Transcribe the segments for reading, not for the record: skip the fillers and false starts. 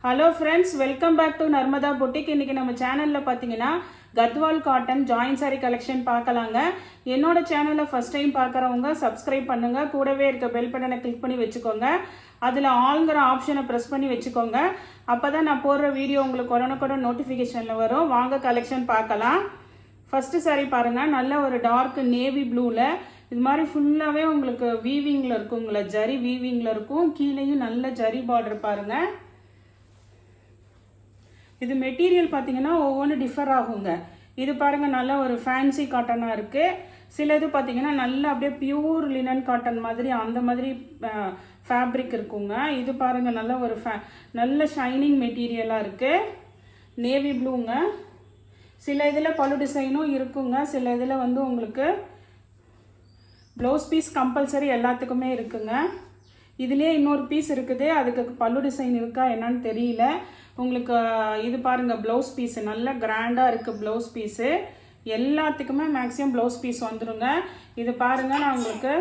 Hello friends, welcome back to Narmada boutique. இன்றைக்கி நம்ம சேனலில் பார்த்தீங்கன்னா கத்வால் காட்டன் ஜாயின் சாரி கலெக்ஷன் பார்க்கலாங்க. என்னோட சேனலை ஃபஸ்ட் டைம் பார்க்குறவங்க சப்ஸ்கிரைப் பண்ணுங்கள். கூடவே இருக்க பெல் பட்டனை கிளிக் பண்ணி வச்சுக்கோங்க. அதில் ஆல்ங்கிற ஆப்ஷனை ப்ரெஸ் பண்ணி வச்சுக்கோங்க. அப்போ தான் நான் போடுற வீடியோ உங்களுக்கு உடனுக்குடன் நோட்டிஃபிகேஷனில் வரும். வாங்க கலெக்ஷன் பார்க்கலாம். ஃபஸ்ட்டு சாரி பாருங்கள், நல்ல ஒரு டார்க் நேவி ப்ளூவில் இது மாதிரி ஃபுல்லாகவே உங்களுக்கு வீவிங்கில் இருக்குங்களா, ஜரி வீவிங்கில் இருக்கும். கீழேயும் நல்ல ஜரி பார்டர் பாருங்கள். இது மெட்டீரியல் பார்த்தீங்கன்னா ஒவ்வொன்றும் டிஃபர் ஆகுங்க. இது பாருங்கள், நல்ல ஒரு ஃபேன்சி காட்டனாக இருக்குது. சில இது பார்த்தீங்கன்னா நல்லா அப்படியே பியூர் லினன் காட்டன் மாதிரி அந்த மாதிரி ஃபேப்ரிக் இருக்குங்க. இது பாருங்கள், நல்ல ஒரு நல்ல ஷைனிங் மெட்டீரியலாக இருக்குது. நேவி ப்ளூங்க. சில இதில் பல்லு டிசைனும் இருக்குங்க. சில இதில் வந்து உங்களுக்கு ப்ளவுஸ் பீஸ் கம்பல்சரி எல்லாத்துக்குமே இருக்குங்க. இதுலேயே இன்னொரு பீஸ் இருக்குது, அதுக்கு பல்லு டிசைன் இருக்கா என்னன்னு தெரியல. உங்களுக்கு இது பாருங்கள், ப்ளவுஸ் பீஸு நல்ல கிராண்டாக இருக்குது. ப்ளவுஸ் பீஸு எல்லாத்துக்குமே மேக்ஸிமம் ப்ளவுஸ் பீஸ் வந்துடுங்க. இது பாருங்கள், நான் உங்களுக்கு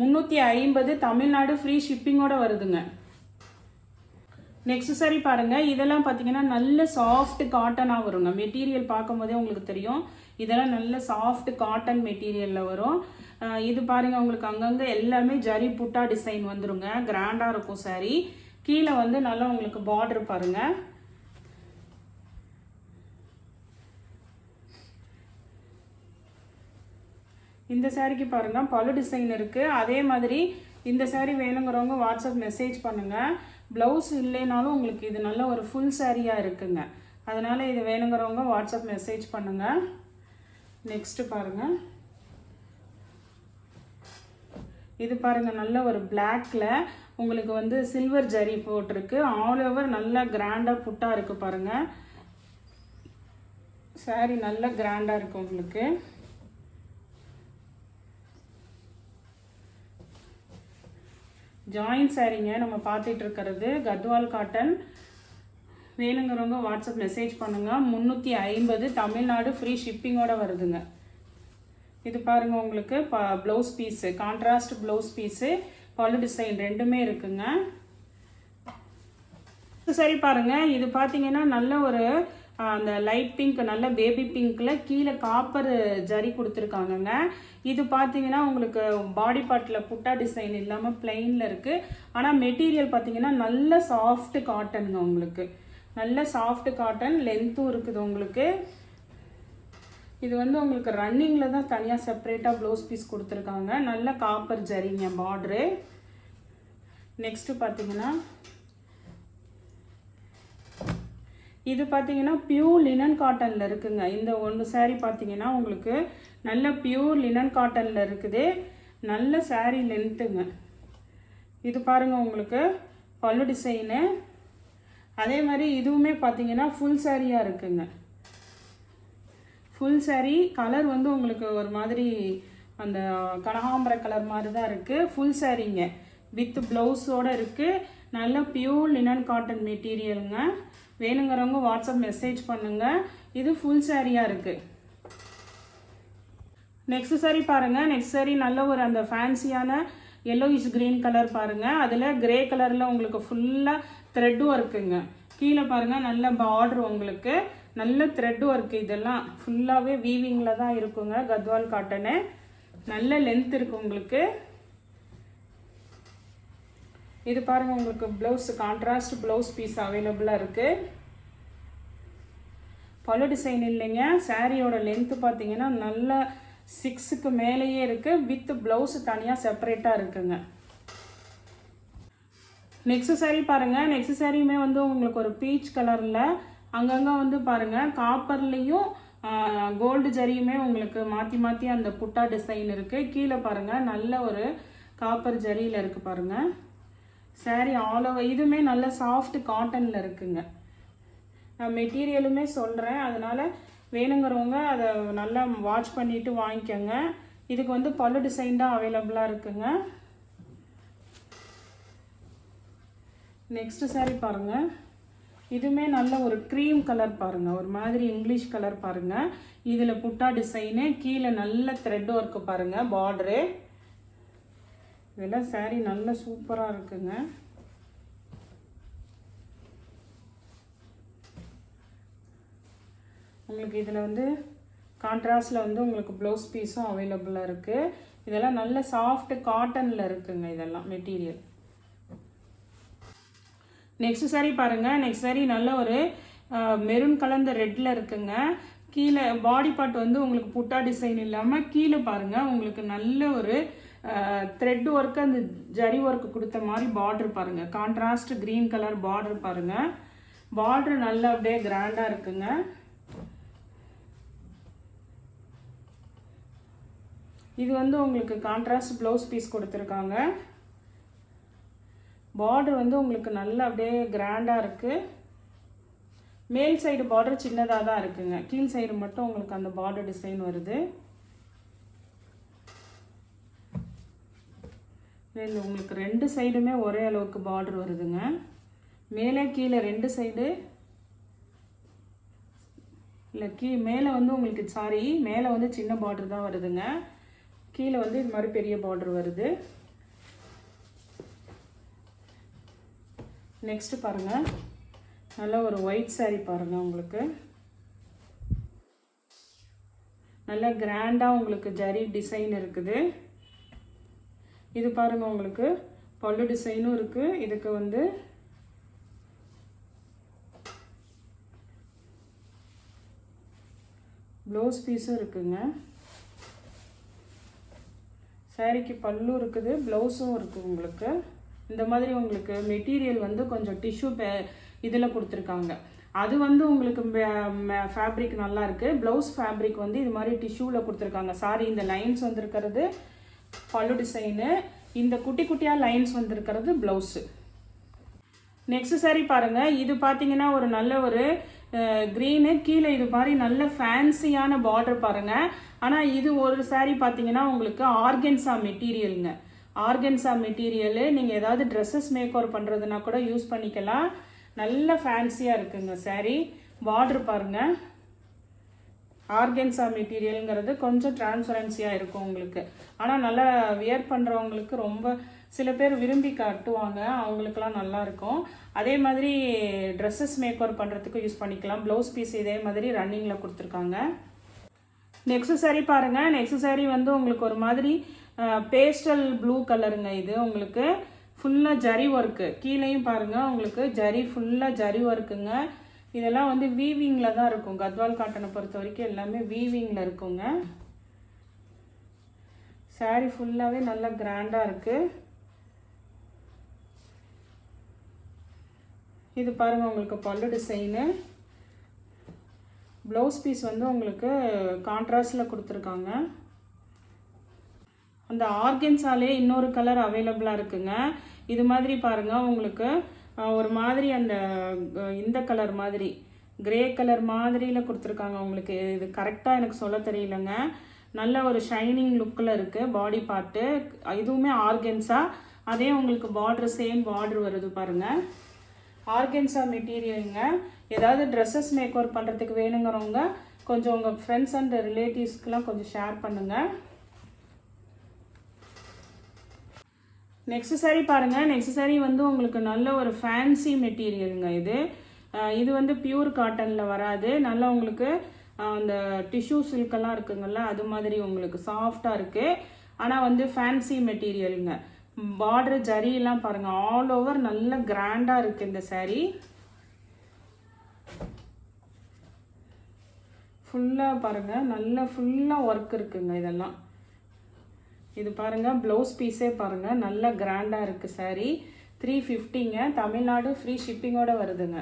350 தமிழ்நாடு ஃப்ரீ ஷிப்பிங்கோடு வருதுங்க. நெக்ஸ்ட் சாரி பாருங்கள், இதெல்லாம் பார்த்தீங்கன்னா நல்ல சாஃப்ட் காட்டனாக வருங்க. மெட்டீரியல் பார்க்கும் போதே உங்களுக்கு தெரியும், இதெல்லாம் நல்ல சாஃப்ட் காட்டன் மெட்டீரியலில் வரும். இது பாருங்கள், உங்களுக்கு அங்கங்கே எல்லாமே ஜரி புட்டா டிசைன் வந்துடுங்க. கிராண்டாக இருக்கும் சாரி. கீழே வந்து நல்லா உங்களுக்கு பார்டர் பாருங்கள். இந்த சாரிக்கு பாருங்கள் பல்லு டிசைன் இருக்குது. அதே மாதிரி இந்த சாரி வேணுங்கிறவங்க வாட்ஸ்அப் மெசேஜ் பண்ணுங்கள். ப்ளவுஸ் இல்லைனாலும் உங்களுக்கு இது நல்ல ஒரு ஃபுல் சாரியாக இருக்குங்க. அதனால் இது வேணுங்கிறவங்க வாட்ஸ்அப் மெசேஜ் பண்ணுங்கள். நெக்ஸ்ட்டு பாருங்கள், இது பாருங்கள், நல்ல ஒரு பிளாக்ல உங்களுக்கு வந்து சில்வர் ஜரி போட்டிருக்கு. ஆல் ஓவர் நல்லா கிராண்டாக புட்டாக இருக்குது பாருங்கள். சாரி நல்லா கிராண்டாக இருக்குது உங்களுக்கு. ஜாயின் சாரிங்க நம்ம பார்த்துட்டு இருக்கிறது கத்வால் காட்டன். வேணுங்கிறவங்க வாட்ஸ்அப் மெசேஜ் பண்ணுங்கள். 350 தமிழ்நாடு ஃப்ரீ ஷிப்பிங்கோடு வருதுங்க. இது பாருங்கள், உங்களுக்கு blouse piece contrast blouse piece பல்லு டிசைன் ரெண்டுமே இருக்குங்க. சரி பாருங்கள், இது பார்த்தீங்கன்னா நல்ல ஒரு அந்த லைட் பிங்க், நல்ல பேபி பிங்க்கில் கீழே காப்பர் ஜரி கொடுத்துருக்காங்கங்க. இது பார்த்தீங்கன்னா உங்களுக்கு பாடி பார்ட்டில் புட்டா டிசைன் இல்லாமல் பிளெயினில் இருக்குது. ஆனால் மெட்டீரியல் பார்த்தீங்கன்னா நல்ல சாஃப்ட் காட்டனுங்க. உங்களுக்கு நல்ல சாஃப்ட் காட்டன், லென்த்தும் இருக்குது உங்களுக்கு. இது வந்து உங்களுக்கு ரன்னிங்கில் தான் தனியாக செப்பரேட்டாக ப்ளவுஸ் பீஸ் கொடுத்துருக்காங்க. நல்ல காப்பர் ஜரிங்க பார்ட்ரு. நெக்ஸ்ட்டு பார்த்தீங்கன்னா இது பார்த்தீங்கன்னா பியூர் லினன் காட்டனில் இருக்குங்க. இந்த ஒன்று சாரீ பார்த்தீங்கன்னா உங்களுக்கு நல்ல பியூர் லினன் காட்டனில் இருக்குது. நல்ல சாரீ லென்த்துங்க. இது பாருங்கள், உங்களுக்கு பல்லு டிசைனு. அதே மாதிரி இதுவுமே பார்த்தீங்கன்னா ஃபுல் சாரியாக இருக்குங்க. ஃபுல் சாரீ கலர் வந்து உங்களுக்கு ஒரு மாதிரி அந்த கனகாம்பர கலர் மாதிரி தான் இருக்குது. ஃபுல் சாரீங்க வித் ப்ளவுஸோடு இருக்குது. நல்ல பியூர் லினன் காட்டன் மெட்டீரியலுங்க. வேணுங்கிறவங்க வாட்ஸ்அப் மெசேஜ் பண்ணுங்கள். இது ஃபுல் சாரியாக இருக்குது. நெக்ஸ்ட் சாரி பாருங்கள். நெக்ஸ்ட் சாரி நல்ல ஒரு அந்த ஃபேன்சியான எல்லோயிஷ் க்ரீன் கலர் பாருங்கள். அதில் கிரே கலரில் உங்களுக்கு ஃபுல்லாக த்ரெட் ஒர்க்குங்க. கீழே பாருங்கள், நல்ல பார்டர் உங்களுக்கு நல்ல த்ரெட் ஒர்க்கு. இதெல்லாம் ஃபுல்லாகவே வீவிங்கில் தான் இருக்குங்க. கத்வால் காட்டனு நல்ல லென்த் இருக்குது உங்களுக்கு. இது பாருங்கள், உங்களுக்கு ப்ளவுஸ் கான்ட்ராஸ்ட் ப்ளவுஸ் பீஸ் அவைலபிளாக இருக்குது. பல்லு டிசைன் இல்லைங்க. சாரியோட லென்த்து பார்த்தீங்கன்னா நல்ல 6க்கு மேலேயே இருக்குது. வித் ப்ளவுஸ் தனியாக செப்பரேட்டாக இருக்குங்க. நெக்ஸ்ட் சாரீ பாருங்கள். நெக்ஸ்ட் சாரியுமே வந்து உங்களுக்கு ஒரு பீச் கலரில் அங்கங்கே வந்து பாருங்கள் காப்பர்லேயும் கோல்டு ஜரியுமே உங்களுக்கு மாற்றி மாற்றி அந்த புட்டா டிசைன் இருக்குது. கீழே பாருங்கள் நல்ல ஒரு காப்பர் ஜரியில் இருக்குது பாருங்கள். சாரீ ஆல் ஓவர் இதுவுமே நல்ல சாஃப்ட் காட்டனில் இருக்குங்க. நான் மெட்டீரியலுமே சொல்கிறேன், அதனால் வேணுங்கிறவங்க அதை நல்லா வாட்ச் பண்ணிவிட்டு வாங்கிக்கோங்க. இதுக்கு வந்து பல்லு டிசைன் தான் அவைலபிளாக இருக்குங்க. நெக்ஸ்ட்டு சாரீ பாருங்கள். இதுவுமே நல்ல ஒரு க்ரீம் கலர் பாருங்கள், ஒரு மாதிரி இங்கிலீஷ் கலர் பாருங்கள். இதில் புட்டா டிசைனு, கீழே நல்ல த்ரெட் ஒர்க்கு பாருங்கள் பார்டரு. இதெல்லாம் சாரீ நல்ல சூப்பராக இருக்குங்க. உங்களுக்கு இதில் வந்து கான்ட்ராஸ்டில் வந்து உங்களுக்கு ப்ளவுஸ் பீஸும் அவைலபிளாக இருக்குது. இதெல்லாம் நல்ல சாஃப்ட் காட்டனில் இருக்குங்க இதெல்லாம் மெட்டீரியல். நெக்ஸ்ட் சாரீ பாருங்கள். நெக்ஸ்ட் சாரீ நல்ல ஒரு மெரூன் கலந்த ரெட்டில் இருக்குங்க. கீழே பாடி பார்ட் வந்து உங்களுக்கு புட்டா டிசைன் இல்லாமல் கீழே பாருங்கள் உங்களுக்கு நல்ல ஒரு த்ரெட் ஒர்க்கு அந்த ஜரி ஒர்க்கு கொடுத்த மாதிரி பார்டர் பாருங்கள். கான்ட்ராஸ்ட் க்ரீன் கலர் பார்டர் பாருங்கள். பார்டர் நல்லா அப்படியே கிராண்டாக இருக்குங்க. இது வந்து உங்களுக்கு கான்ட்ராஸ்ட் ப்ளவுஸ் பீஸ் கொடுத்துருக்காங்க. பார்டர் வந்து உங்களுக்கு நல்லா அப்படியே கிராண்டாக இருக்குது. மேல் சைடு பார்டர் சின்னதாக தான் இருக்குங்க. கீழ் சைடு மட்டும் உங்களுக்கு அந்த பார்டர் டிசைன் வருது. இது உங்களுக்கு 2 சைடுமே ஒரே அளவுக்கு பார்டர் வருதுங்க. மேலே கீழே 2 சைடு இல்லை மேலே வந்து உங்களுக்கு மேலே வந்து சின்ன பார்டர் தான் வருதுங்க. கீழே வந்து இது மாதிரி பெரிய பார்டர் வருது. நெக்ஸ்ட் பாருங்கள். நல்ல ஒரு ஒயிட் சாரீ பாருங்கள். உங்களுக்கு நல்ல கிராண்டாக உங்களுக்கு ஜரி டிசைன் இருக்குது. இது பாருங்கள் உங்களுக்கு பல்லு டிசைனும் இருக்குது. இதுக்கு வந்து ப்ளவுஸ் பீஸும் இருக்குங்க. சாரீக்கு பல்லு இருக்குது, ப்ளவுஸும் இருக்குது உங்களுக்கு. இந்த மாதிரி உங்களுக்கு மெட்டீரியல் வந்து கொஞ்சம் டிஷ்யூ இதில் கொடுத்துருக்காங்க. அது வந்து உங்களுக்கு ஃபேப்ரிக் நல்லா இருக்குது. ப்ளவுஸ் ஃபேப்ரிக் வந்து இது மாதிரி டிஷ்யூவில் கொடுத்துருக்காங்க. சாரி இந்த லைன்ஸ் வந்துருக்கிறது பல்லு டிசைனு, இந்த குட்டி குட்டியாக லைன்ஸ் வந்துருக்கிறது ப்ளவுஸு. நெக்ஸ்ட் சாரீ பாருங்கள். இது பார்த்தீங்கன்னா ஒரு நல்ல ஒரு க்ரீனு, கீழே இது மாதிரி நல்ல ஃபேன்சியான பார்டர் பாருங்கள். ஆனால் இது ஒரு சாரீ பார்த்தீங்கன்னா உங்களுக்கு ஆர்கென்சா மெட்டீரியலுங்க. ஆர்கென்சா மெட்டீரியலு நீங்கள் ஏதாவது ட்ரெஸ்ஸஸ் மேக் ஓவர் பண்ணுறதுனா கூட யூஸ் பண்ணிக்கலாம். நல்ல ஃபேன்சியாக இருக்குங்க சாரீ. பார்டர் பாருங்கள். ஆர்கென்சா மெட்டீரியலுங்கிறது கொஞ்சம் டிரான்ஸ்பரன்சியாக இருக்கும் உங்களுக்கு. ஆனால் நல்லா வியர் பண்ணுறவங்களுக்கு ரொம்ப சில பேர் விரும்பி கட்டுவாங்க, அவங்களுக்குலாம் நல்லாயிருக்கும். அதே மாதிரி ட்ரெஸ்ஸஸ் மேக் ஓவர் பண்ணுறதுக்கு யூஸ் பண்ணிக்கலாம். ப்ளவுஸ் பீஸ் இதே மாதிரி ரன்னிங்கில் கொடுத்துருக்காங்க. நெக்ஸ்ட் சாரீ பாருங்கள். நெக்ஸ்ட் சாரீ வந்து உங்களுக்கு ஒரு மாதிரி பேஸ்டல் ப்ளூ கலருங்க. இது உங்களுக்கு ஃபுல்லாக ஜரி ஒர்க்கு. கீழேயும் பாருங்கள் உங்களுக்கு ஜரி ஃபுல்லாக ஜரி ஒர்க்குங்க. இதெல்லாம் வந்து வீவிங்கில் தான் இருக்கும். கத்வால் காட்டனை பொறுத்த வரைக்கும் எல்லாமே வீவிங்கில் இருக்குங்க. சாரீ ஃபுல்லாகவே நல்லா கிராண்டாக இருக்குது. இது பாருங்கள் உங்களுக்கு பல்லு டிசைனு. ப்ளவுஸ் பீஸ் வந்து உங்களுக்கு கான்ட்ராஸ்டில் கொடுத்துருக்காங்க. அந்த ஆர்கென்ஸாலே இன்னொரு கலர் அவைலபிளாக இருக்குங்க. இது மாதிரி பாருங்கள் உங்களுக்கு ஒரு மாதிரி அந்த இந்த கலர் மாதிரி கிரே கலர் மாதிரியில் கொடுத்துருக்காங்க உங்களுக்கு. இது கரெக்டாக எனக்கு சொல்ல தெரியலங்க. நல்ல ஒரு ஷைனிங் லுக்கில் இருக்குது பாடி பார்ட்டு. இதுவுமே ஆர்கென்ஸா. அதே உங்களுக்கு பார்டர் சேம் பார்டர் வருது பாருங்கள். ஆர்கென்ஸா மெட்டீரியலுங்க. ஏதாவது ட்ரெஸ்ஸஸ் மேக் ஓவர் பண்ணுறதுக்கு வேணுங்கிறவங்க கொஞ்சம் உங்கள் ஃப்ரெண்ட்ஸ் அண்ட் ரிலேட்டிவ்ஸ்க்கெலாம் கொஞ்சம் ஷேர் பண்ணுங்கள். நெக்ஸ்ட் சாரீ பாருங்கள். நெக்ஸ்ட் சாரீ வந்து உங்களுக்கு நல்ல ஒரு ஃபேன்சி மெட்டீரியலுங்க. இது வந்து பியூர் காட்டனில் வராது. நல்லா உங்களுக்கு அந்த டிஷ்யூ சில்கெல்லாம் இருக்குங்கள்ல, அது மாதிரி உங்களுக்கு சாஃப்டாக இருக்குது. ஆனால் வந்து ஃபேன்சி மெட்டீரியலுங்க. பார்டர் ஜரியெல்லாம் பாருங்கள் ஆல் ஓவர் நல்ல கிராண்டாக இருக்குது இந்த சாரீ. ஃபுல்லாக பாருங்கள் நல்ல ஃபுல்லாக ஒர்க் இருக்குங்க இதெல்லாம். இது பாருங்கள் ப்ளவுஸ் பீஸே பாருங்கள் நல்ல கிராண்டாக இருக்குது சாரீ. 350ங்க. தமிழ்நாடு ஃப்ரீ ஷிப்பிங்கோடு வருதுங்க.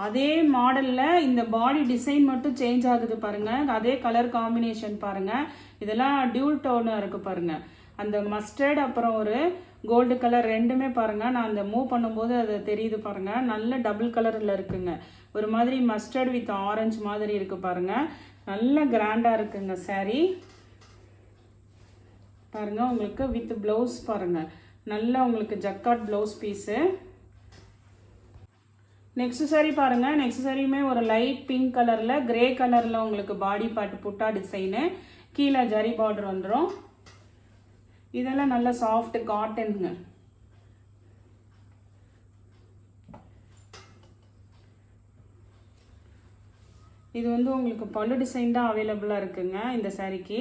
அதே மாடலில் இந்த பாடி டிசைன் மட்டும் சேஞ்ச் ஆகுது பாருங்கள். அதே கலர் காம்பினேஷன் பாருங்கள். இதெல்லாம் டியூல் டோனாக இருக்குது பாருங்கள். அந்த மஸ்டர்ட் அப்புறம் ஒரு கோல்டு கலர் ரெண்டுமே பாருங்கள். நான் அந்த மூவ் பண்ணும்போது அது தெரியுது பாருங்கள். நல்ல டபுள் கலரில் இருக்குங்க. ஒரு மாதிரி மஸ்டர்ட் வித் ஆரஞ்சு மாதிரி இருக்குது பாருங்கள். நல்ல கிராண்டாக இருக்குங்க சாரீ. பாருங்கள் உங்களுக்கு வித் ப்ளவுஸ் பாருங்கள். நல்ல உங்களுக்கு jacquard blouse piece. Next sari பாருங்கள். நெக்ஸ்ட் சாரியுமே ஒரு லைட் பிங்க் கலரில் கிரே கலரில் உங்களுக்கு பாடி பார்ட் புட்டா டிசைனு. கீழே ஜரி பார்டர் வந்துடும். இதெல்லாம் நல்ல சாஃப்ட் காட்டனுங்க. இது வந்து உங்களுக்கு பல்லு டிசைன் தான் அவைலபிளாக இருக்குங்க இந்த சாரீக்கு.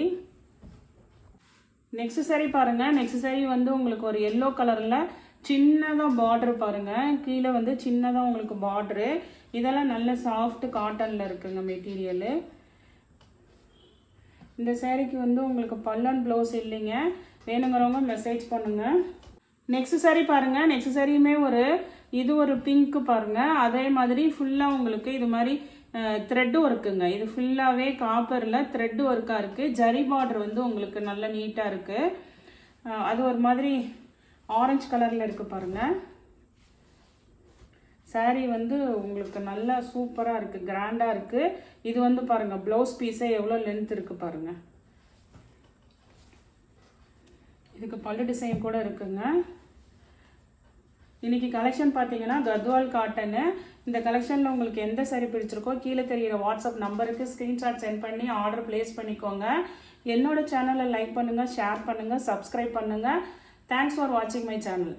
நெக்ஸ்ட் சாரீ பாருங்கள். நெக்ஸ்ட் சாரீ வந்து உங்களுக்கு ஒரு எல்லோ கலரில் சின்னதாக பார்ட்ரு பாருங்கள். கீழே வந்து சின்னதாக உங்களுக்கு பார்ட்ரு. இதெல்லாம் நல்ல சாஃப்ட் காட்டனில் இருக்குங்க மெட்டீரியலு. இந்த சாரீக்கு வந்து உங்களுக்கு பல்லன் ப்ளவுஸ் இல்லைங்க. வேணுங்கிறவங்க மெசேஜ் பண்ணுங்கள். நெக்ஸ்ட் சாரீ பாருங்கள். நெக்ஸ்ட் சாரியுமே இது ஒரு பிங்க்கு பாருங்கள். அதே மாதிரி ஃபுல்லாக உங்களுக்கு இது மாதிரி த்ரெட்டு ஒர்க்குங்க. இது ஃபுல்லாகவே காப்பரில் த்ரெட்டு ஒர்க்காக இருக்குது. ஜரி பார்டர் வந்து உங்களுக்கு நல்ல நீட்டாக இருக்குது. அது ஒரு மாதிரி ஆரஞ்சு கலரில் இருக்குது பாருங்கள். சாரீ வந்து உங்களுக்கு நல்லா சூப்பராக இருக்குது, கிராண்டாக இருக்குது. இது வந்து பாருங்கள் ப்ளவுஸ் பீஸே எவ்வளோ லென்த் இருக்குது பாருங்கள். இதுக்கு பல்லு டிசைன் கூட இருக்குங்க. இன்றைக்கி கலெக்ஷன் பார்த்தீங்கன்னா கத்வால் காட்டனு. இந்த கலெக்ஷனில் உங்களுக்கு எந்த சாரீ பிடிச்சிருக்கோ கீழே தெரிகிற வாட்ஸ்அப் நம்பருக்கு ஸ்க்ரீன்ஷாட் சென்ட் பண்ணி ஆர்டர் ப்ளேஸ் பண்ணிக்கோங்க. என்னோட சேனலை லைக் பண்ணுங்கள், ஷேர் பண்ணுங்கள், சப்ஸ்கிரைப் பண்ணுங்கள். தேங்க்ஸ் ஃபார் வாட்சிங் மை சேனல்.